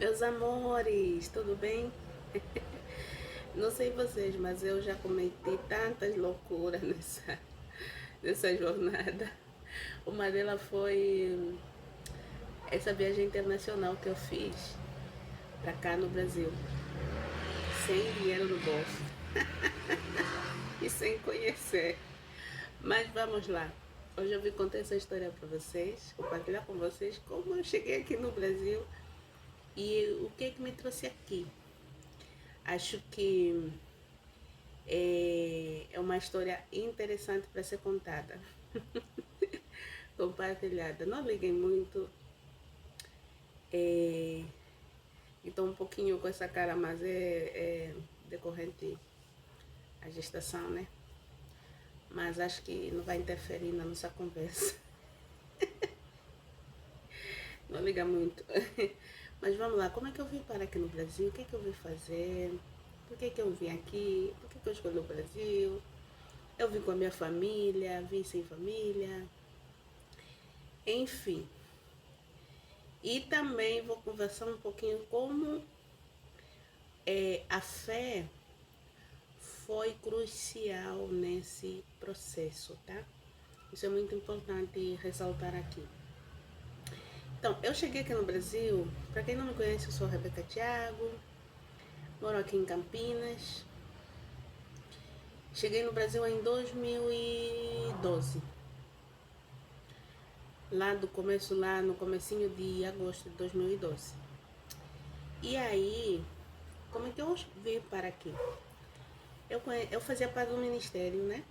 Meus amores, tudo bem? Não sei vocês, mas eu já cometi tantas loucuras nessa jornada. Uma delas foi essa viagem internacional que eu fiz pra cá no Brasil, sem dinheiro no bolso e sem conhecer. Mas vamos lá. Hoje eu vim contar essa história pra vocês, compartilhar com vocês como eu cheguei aqui no Brasil e o que me trouxe aqui. Acho que é uma história interessante para ser contada, compartilhada. Não liguem muito, então um pouquinho com essa cara, mas é decorrente a gestação, né? Mas acho que não vai interferir na nossa conversa. Não liga muito. Mas vamos lá, como é que eu vim parar aqui no Brasil? O que é que eu vim fazer? Por que eu vim aqui? Por que eu escolhi o Brasil? Eu vim com a minha família, vim sem família. Enfim. E também vou conversar um pouquinho como a fé foi crucial nesse processo, tá? Isso é muito importante ressaltar aqui. Então, eu cheguei aqui no Brasil, para quem não me conhece, eu sou a Rebeca Thiago, moro aqui em Campinas. Cheguei no Brasil em 2012. Lá no comecinho de agosto de 2012. E aí, como é que eu vim para aqui? Eu fazia parte do ministério, né?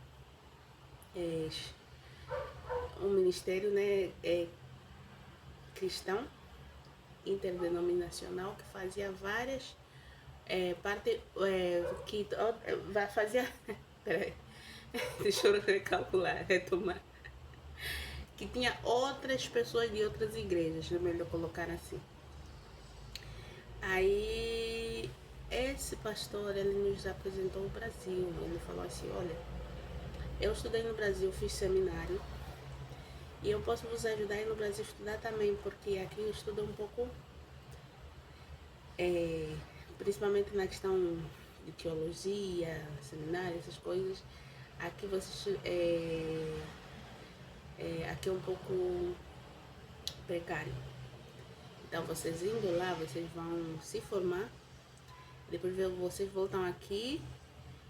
Um ministério, né, cristão, interdenominacional, que fazia várias parte que fazia peraí, deixa eu recalcular, retomar, que tinha outras pessoas de outras igrejas, é melhor colocar assim. Aí esse pastor, ele nos apresentou o Brasil. Ele falou assim: olha, eu estudei no Brasil, fiz seminário, e eu posso vos ajudar aí no Brasil a estudar também, porque aqui eu estudo um pouco, principalmente na questão de teologia, seminário, essas coisas. Aqui vocês aqui é um pouco precário. Então vocês indo lá, vocês vão se formar, depois vocês voltam aqui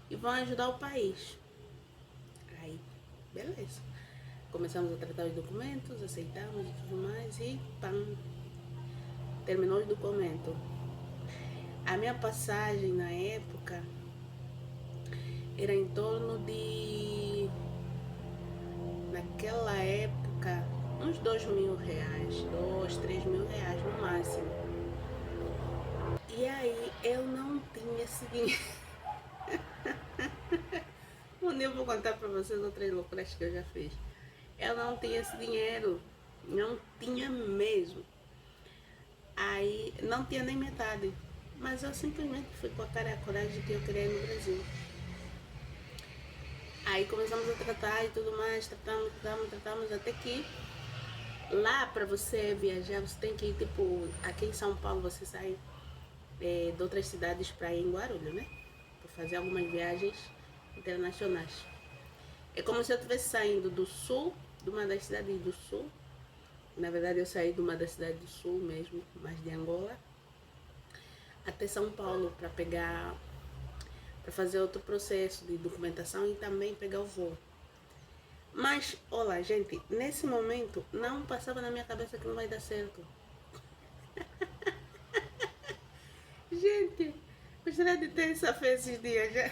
e vão ajudar o país. Aí, beleza. Começamos a tratar os documentos, aceitamos e tudo mais, e pam, terminou os documentos. A minha passagem na época era em torno de, naquela época, uns R$ 2.000, 3.000 no máximo. E aí eu não tinha esse dinheiro. Um dia eu vou contar pra vocês outras loucuras que eu já fiz. Eu não tinha esse dinheiro, não tinha mesmo. Aí não tinha nem metade, mas eu simplesmente fui com a cara e a coragem que eu queria ir no Brasil. Aí começamos a tratar e tudo mais, tratamos, até que lá pra você viajar, você tem que ir, tipo, aqui em São Paulo você sai de outras cidades pra ir em Guarulhos, né? Pra fazer algumas viagens internacionais. É como se eu estivesse saindo do sul, de uma das cidades do sul. Na verdade eu saí de uma das cidades do sul mesmo, mas de Angola, até São Paulo para fazer outro processo de documentação e também pegar o voo. Mas, olha, gente, nesse momento não passava na minha cabeça que não vai dar certo. Gente, gostaria de ter essa fé esses dias já.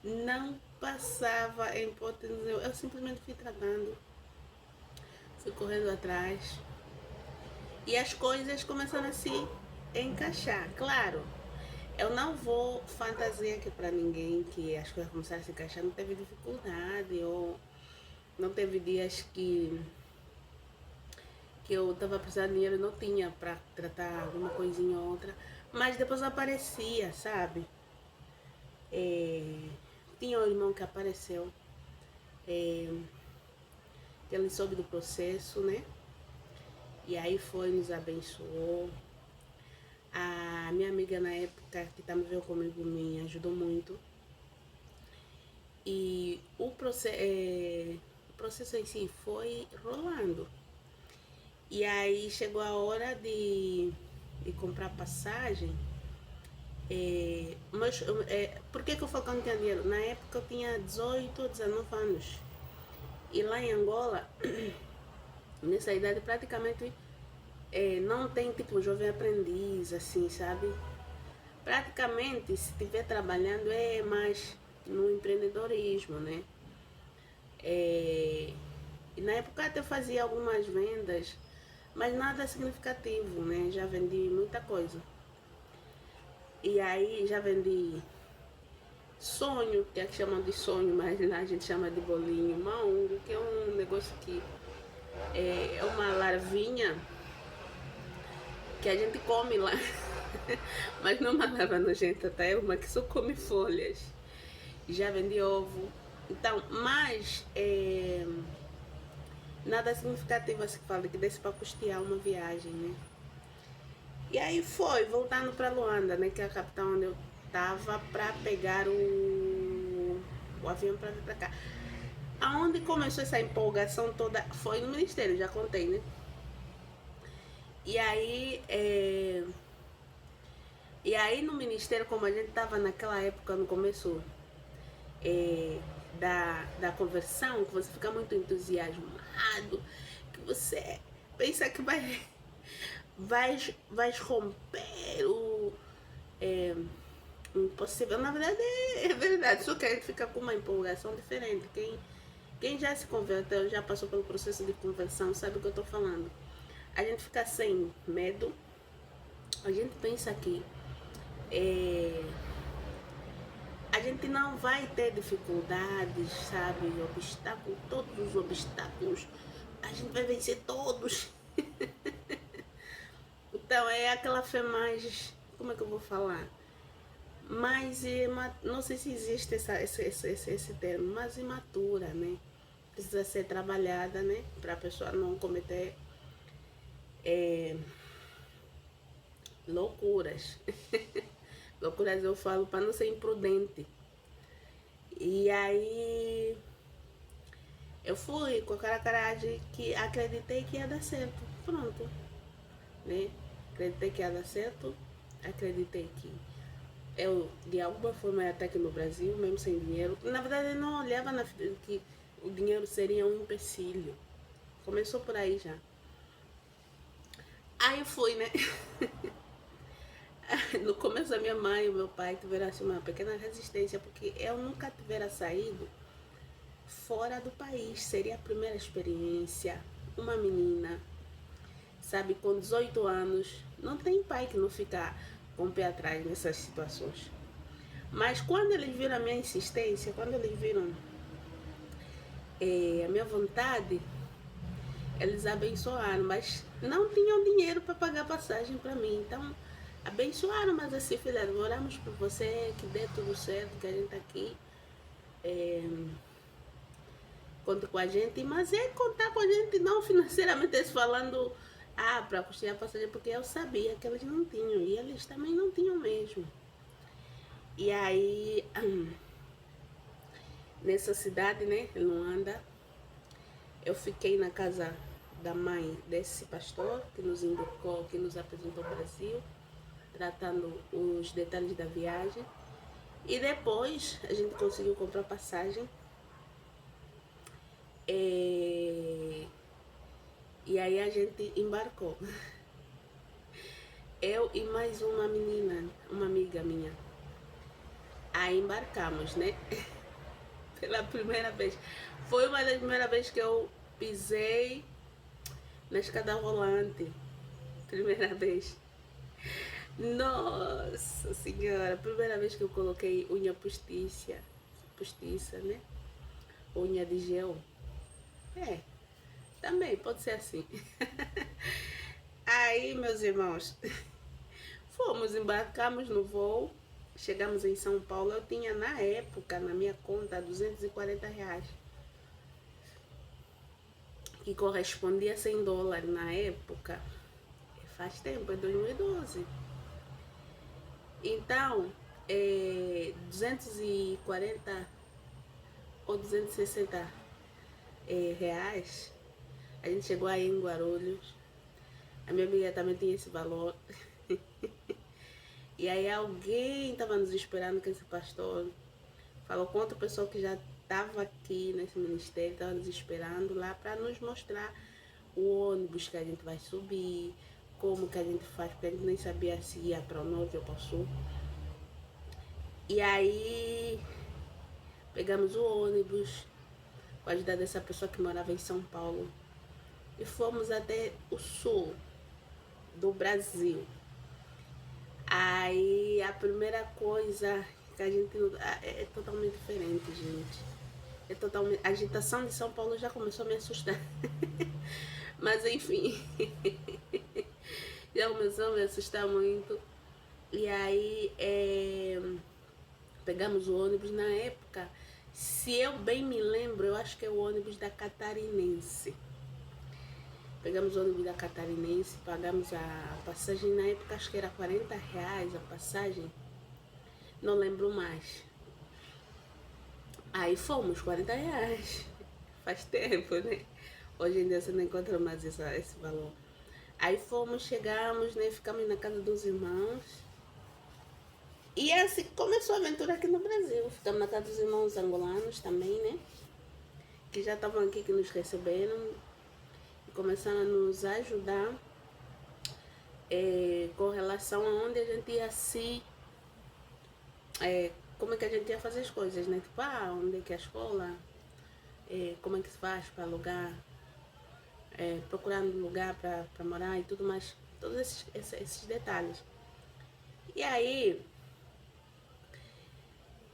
Não passava em hipótese, eu simplesmente fui tratando, fui correndo atrás e as coisas começaram a se encaixar. Claro, eu não vou fantasiar aqui pra ninguém que as coisas começaram a se encaixar, não teve dificuldade, ou não teve dias que eu tava precisando de dinheiro e não tinha pra tratar alguma coisinha ou outra, mas depois aparecia, sabe? Tinha um irmão que apareceu, que ele soube do processo, né? E aí foi, nos abençoou. A minha amiga na época que também veio comigo me ajudou muito. E o processo em si foi rolando. E aí chegou a hora de comprar passagem. Por que eu falo que eu não tinha dinheiro? Na época eu tinha 18, 19 anos. E lá em Angola, nessa idade praticamente não tem tipo jovem aprendiz, assim, sabe? Praticamente, se estiver trabalhando é mais no empreendedorismo, né? E na época até fazia algumas vendas, mas nada significativo, né? Já vendi muita coisa. E aí já vendi sonho, que é que chamam de sonho, mas lá a gente chama de bolinho, maungo, que é um negócio que é uma larvinha que a gente come lá. Mas não é uma larva nojenta, tá? É uma que só come folhas. Já vendi ovo. Então, mas nada significativo assim que fala que desse para custear uma viagem, né? E aí foi, voltando para Luanda, né? Que é a capital onde eu tava para pegar o avião para vir para cá. Aonde começou essa empolgação toda foi no ministério, já contei, né? E aí, no ministério, como a gente tava naquela época, no começo da conversão, que você fica muito entusiasmado, que você pensa que vai romper o impossível. Na verdade, é verdade, só que a gente fica com uma empolgação diferente. Quem já se converteu, já passou pelo processo de conversão, sabe o que eu tô falando. A gente fica sem medo, a gente pensa que a gente não vai ter dificuldades, sabe? Obstáculos, todos os obstáculos, a gente vai vencer todos. Então é aquela fé mais, como é que eu vou falar? Mas não sei se existe esse termo, mas imatura, né? Precisa ser trabalhada, né? Para a pessoa não cometer loucuras. Loucuras eu falo para não ser imprudente. E aí eu fui com aquela coragem que acreditei que ia dar certo. Pronto. Né? Acreditei que ia dar certo. Acreditei que eu, de alguma forma, até aqui no Brasil, mesmo sem dinheiro. Na verdade, eu não olhava que o dinheiro seria um empecilho. Começou por aí já. Aí eu fui, né? No começo, a minha mãe e o meu pai tiveram assim, uma pequena resistência, porque eu nunca tivera saído fora do país. Seria a primeira experiência. Uma menina, sabe, com 18 anos. Não tem pai que não fica com o pé atrás nessas situações. Mas quando eles viram a minha insistência, quando eles viram a minha vontade, eles abençoaram, mas não tinham dinheiro para pagar passagem para mim. Então, abençoaram, mas assim, filha, oramos por você, que dê tudo certo, que a gente tá aqui. Conta com a gente, mas é contar com a gente não financeiramente eles falando para custear a passagem, porque eu sabia que eles não tinham, e eles também não tinham mesmo. E aí, nessa cidade, né, Luanda, eu fiquei na casa da mãe desse pastor que nos indicou, que nos apresentou o Brasil, tratando os detalhes da viagem. E depois a gente conseguiu comprar passagem. E aí a gente embarcou. Eu e mais uma menina, uma amiga minha. Aí embarcamos, né? Pela primeira vez. Foi uma das primeiras vezes que eu pisei na escada rolante. Primeira vez. Nossa senhora, primeira vez que eu coloquei unha postiça, né? Unha de gel. Também pode ser assim. Aí, meus irmãos, embarcamos no voo, chegamos em São Paulo. Eu tinha na época, na minha conta, R$ 240, que correspondia a $100 na época. Faz tempo, é 2012. Então, 240 ou 260 reais, a gente chegou aí em Guarulhos. A minha amiga também tinha esse valor. E aí alguém estava nos esperando, que esse pastor falou com outra pessoa que já estava aqui nesse ministério, estava nos esperando lá para nos mostrar o ônibus que a gente vai subir, como que a gente faz, porque a gente nem sabia se ia para o norte ou para o sul. E aí pegamos o ônibus com a ajuda dessa pessoa que morava em São Paulo e fomos até o sul do Brasil. Aí a primeira coisa que a gente é totalmente diferente, gente. É totalmente. A agitação de São Paulo já começou a me assustar. Mas enfim, já começou a me assustar muito. E aí pegamos o ônibus na época. Se eu bem me lembro, eu acho que é o ônibus da Catarinense. Pegamos o ônibus da Catarinense, pagamos a passagem, na época acho que era R$ 40 a passagem, não lembro mais. Aí fomos, R$ 40. Faz tempo, né? Hoje em dia você não encontra mais esse valor. Aí fomos, chegamos, né? Ficamos na casa dos irmãos. E assim começou a aventura aqui no Brasil. Ficamos na casa dos irmãos angolanos também, né? Que já estavam aqui, que nos receberam. E começaram a nos ajudar com relação a onde a gente ia se... como é que a gente ia fazer as coisas, né? Tipo, onde é que é a escola? Como é que se faz para alugar? Procurando lugar para morar e tudo mais. Todos esses detalhes. E aí,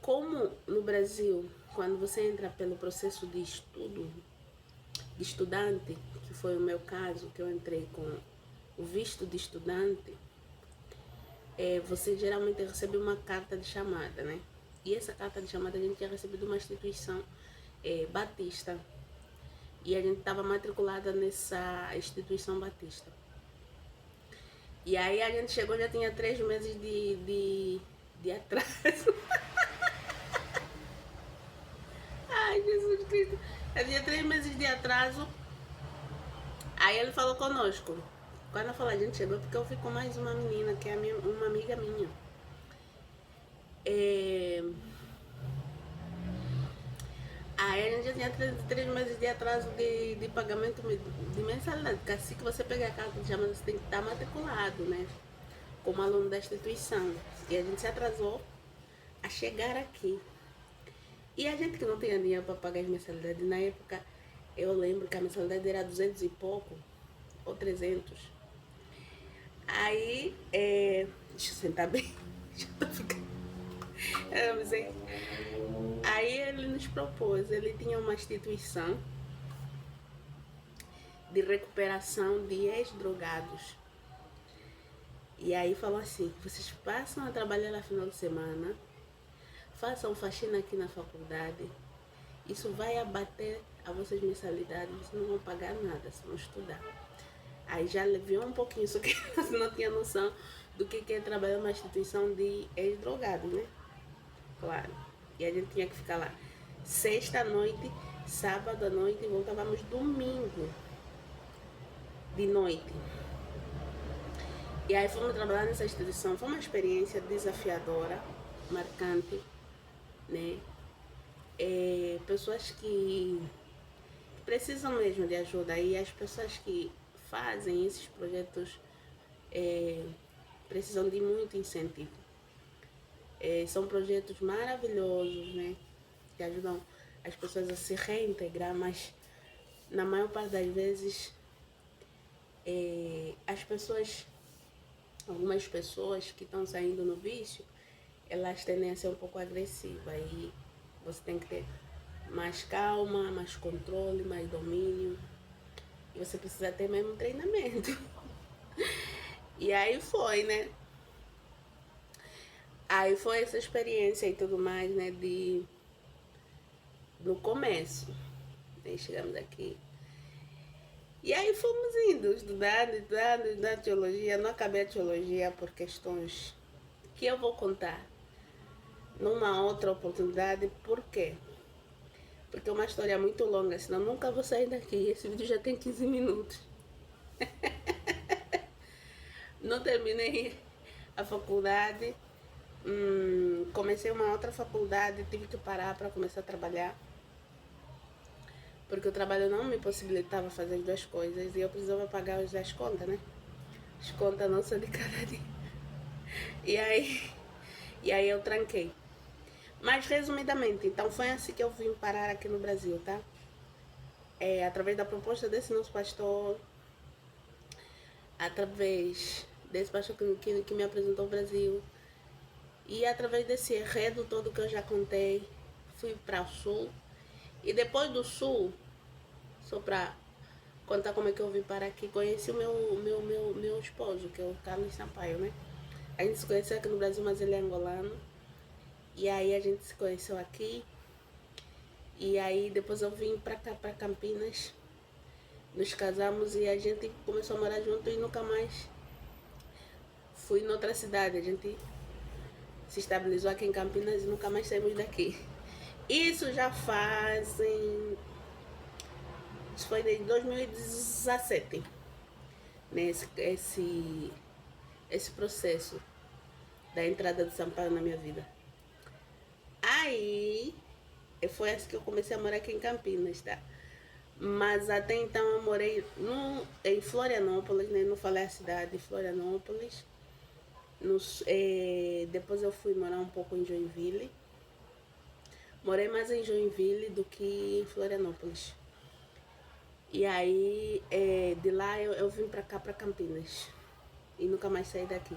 como no Brasil, quando você entra pelo processo de estudo, de estudante, que foi o meu caso, que eu entrei com o visto de estudante, você geralmente recebe uma carta de chamada, né? E essa carta de chamada a gente tinha recebido de uma instituição batista. E a gente estava matriculada nessa instituição batista. E aí a gente chegou, já tinha 3 meses de atraso. Ai, Jesus Cristo. Já tinha 3 meses de atraso. Aí ele falou conosco. Quando eu falei, a gente chegou porque eu fui com mais uma menina, que é uma amiga minha. Aí a gente já tinha 3 meses de atraso de pagamento de mensalidade. Porque assim que você pegar a carta de chamada, você tem que estar matriculado, né? Como aluno da instituição. E a gente se atrasou a chegar aqui. E a gente que não tinha dinheiro para pagar as mensalidades, na época, eu lembro que a mensalidade era 200 e pouco, ou 300. Aí, deixa eu sentar bem, já tô ficando... Aí ele nos propôs, ele tinha uma instituição de recuperação de ex-drogados. E aí falou assim, vocês passam a trabalhar no final de semana, façam faxina aqui na faculdade, isso vai abater a vossas mensalidades, vocês não vão pagar nada, vocês vão estudar. Aí já aliviou um pouquinho, só que você não tinha noção do que é trabalhar numa instituição de ex-drogados, né? Claro. E a gente tinha que ficar lá sexta à noite, sábado à noite e voltávamos domingo de noite. E aí fomos trabalhar nessa instituição. Foi uma experiência desafiadora, marcante, né? Pessoas que precisam mesmo de ajuda. E as pessoas que fazem esses projetos precisam de muito incentivo. São projetos maravilhosos, né? Que ajudam as pessoas a se reintegrar, mas na maior parte das vezes as pessoas, algumas pessoas que estão saindo no vício, elas tendem a ser um pouco agressivas e você tem que ter mais calma, mais controle, mais domínio e você precisa ter mesmo treinamento. E aí foi, né? Aí foi essa experiência e tudo mais, né? No começo. Aí chegamos aqui. E aí fomos indo, estudando teologia. Não acabei a teologia por questões que eu vou contar numa outra oportunidade. Por quê? Porque é uma história muito longa, senão nunca vou sair daqui. Esse vídeo já tem 15 minutos. Não terminei a faculdade. Comecei uma outra faculdade, tive que parar para começar a trabalhar. Porque o trabalho não me possibilitava fazer as duas coisas e eu precisava pagar as contas, né? As contas não são de cada dia. E aí eu tranquei. Mas resumidamente, então foi assim que eu vim parar aqui no Brasil, tá? Através da proposta desse nosso pastor, através desse pastor que me apresentou o Brasil, e através desse enredo todo que eu já contei, fui para o Sul. E depois do Sul, só para contar como é que eu vim parar aqui, conheci o meu esposo, que é o Carlos Sampaio, né? A gente se conheceu aqui no Brasil, mas ele é angolano. E aí a gente se conheceu aqui. E aí depois eu vim pra cá, pra Campinas. Nos casamos e a gente começou a morar junto e nunca mais fui noutra cidade. A gente se estabilizou aqui em Campinas e nunca mais saímos daqui. Isso já fazem... Isso foi em 2017. Né, esse processo da entrada de Sampaio na minha vida. Aí foi assim que eu comecei a morar aqui em Campinas, tá? Mas até então eu morei em Florianópolis, né? Não falei a cidade, Florianópolis. Depois eu fui morar um pouco em Joinville. Morei mais em Joinville do que em Florianópolis. E aí de lá eu vim pra cá, pra Campinas. E nunca mais saí daqui.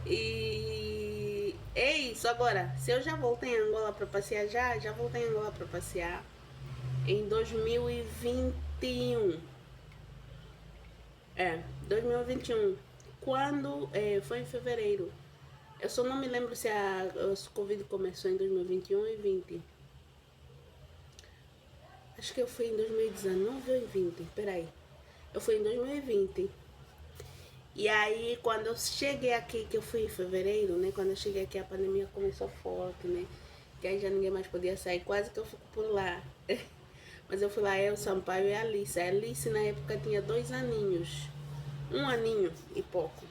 E é isso. Agora, se eu já voltei em Angola pra passear, já voltei em Angola pra passear em 2021. 2021. Quando foi em fevereiro. Eu só não me lembro se a Covid começou em 2021 e 20. Acho que eu fui em 2019 ou em 20. Peraí. Eu fui em 2020. E aí, quando eu cheguei aqui, que eu fui em fevereiro, né? Quando eu cheguei aqui, a pandemia começou forte, né? Que aí já ninguém mais podia sair. Quase que eu fico por lá. Mas eu fui lá, eu, Sampaio e a Alice. A Alice, na época, tinha 2 aninhos. 1 aninho e pouco.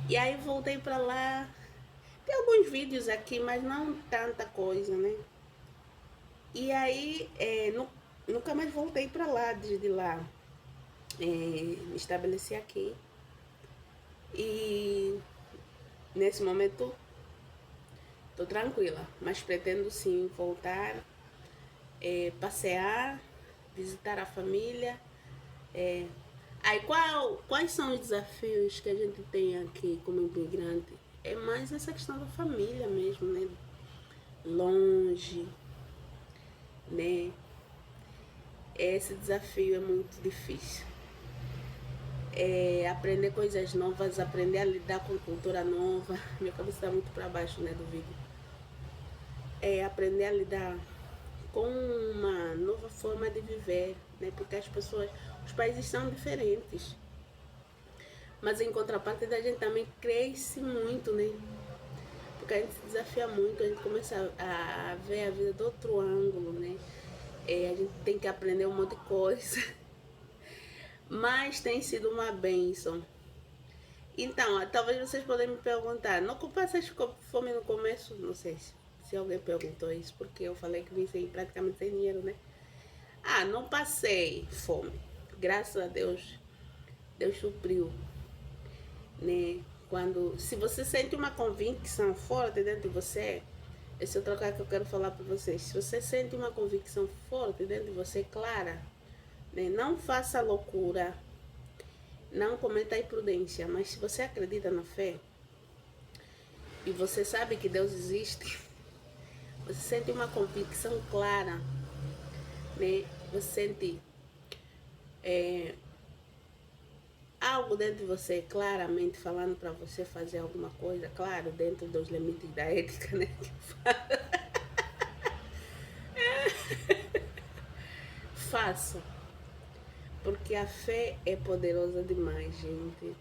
E aí, voltei pra lá. Tem alguns vídeos aqui, mas não tanta coisa, né? E aí, nunca mais voltei pra lá, desde lá. Me estabeleci aqui. E nesse momento tô tranquila, mas pretendo sim voltar, passear, visitar a família. Aí quais são os desafios que a gente tem aqui como imigrante? É mais essa questão da família mesmo, né? Longe, né? Esse desafio é muito difícil. Aprender coisas novas, aprender a lidar com cultura nova. Minha cabeça está muito para baixo, né, do vídeo. Aprender a lidar com uma nova forma de viver, né, porque os países são diferentes. Mas em contraparte a gente também cresce muito, né? Porque a gente se desafia muito, a gente começa a ver a vida do outro ângulo, né? A gente tem que aprender um monte de coisa. Mas tem sido uma bênção. Então, talvez vocês podem me perguntar, não passaste fome no começo? Não sei se alguém perguntou isso, porque eu falei que vim praticamente sem dinheiro, né? Não passei fome. Graças a Deus, Deus supriu, né? Se você sente uma convicção forte dentro de você, esse é outro lugar que eu quero falar para vocês. Se você sente uma convicção forte dentro de você, clara, né? Não faça loucura, não cometa imprudência, mas se você acredita na fé e você sabe que Deus existe, você sente uma convicção clara, né? Você sente algo dentro de você claramente falando para você fazer alguma coisa, claro, dentro dos limites da ética, né? Faça. Porque a fé é poderosa demais, gente.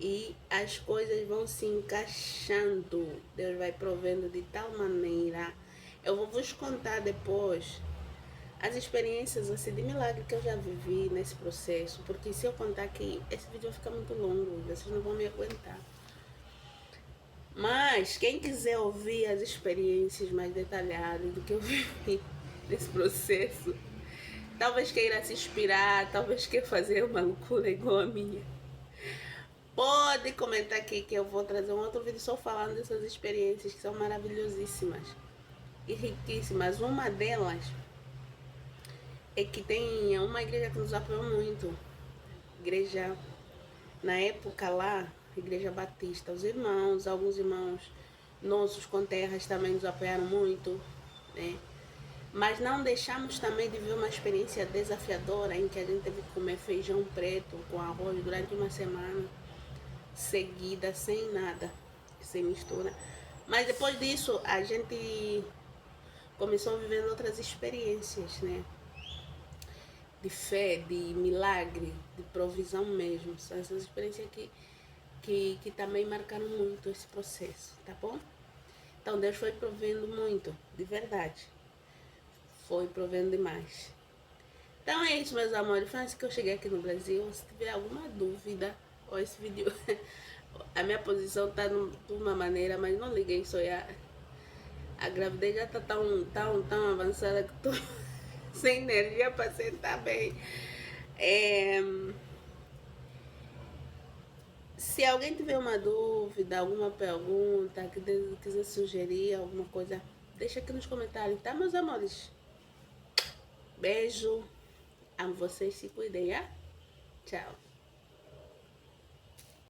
e as coisas vão se encaixando. Deus vai provendo de tal maneira. Eu vou vos contar depois as experiências assim, de milagre que eu já vivi nesse processo, porque se eu contar aqui, esse vídeo vai ficar muito longo, vocês não vão me aguentar. Mas quem quiser ouvir as experiências mais detalhadas do que eu vivi nesse processo, talvez queira se inspirar, talvez queira fazer uma loucura igual a minha, pode comentar aqui que eu vou trazer um outro vídeo só falando dessas experiências que são maravilhosíssimas e riquíssimas. Uma delas é que tem uma igreja que nos apoiou muito, igreja, na época lá, Igreja Batista, os irmãos, alguns irmãos nossos com terras também nos apoiaram muito, né? Mas não deixamos também de ver uma experiência desafiadora em que a gente teve que comer feijão preto com arroz durante uma semana seguida, sem nada, sem mistura. Mas depois disso, a gente começou a viver outras experiências, né? De fé, de milagre, de provisão mesmo. São essas experiências que também marcaram muito esse processo, tá bom? Então Deus foi provendo muito, de verdade. Foi provendo demais. Então é isso, meus amores. Foi assim que eu cheguei aqui no Brasil. Se tiver alguma dúvida, ó, esse vídeo, a minha posição tá de uma maneira, mas não liguei, só a gravidez já tá tão avançada que tô sem energia para sentar bem. Se alguém tiver uma dúvida, alguma pergunta, quiser sugerir alguma coisa, deixa aqui nos comentários, tá, meus amores? Beijo, amo vocês, se cuidem, ah? Tchau.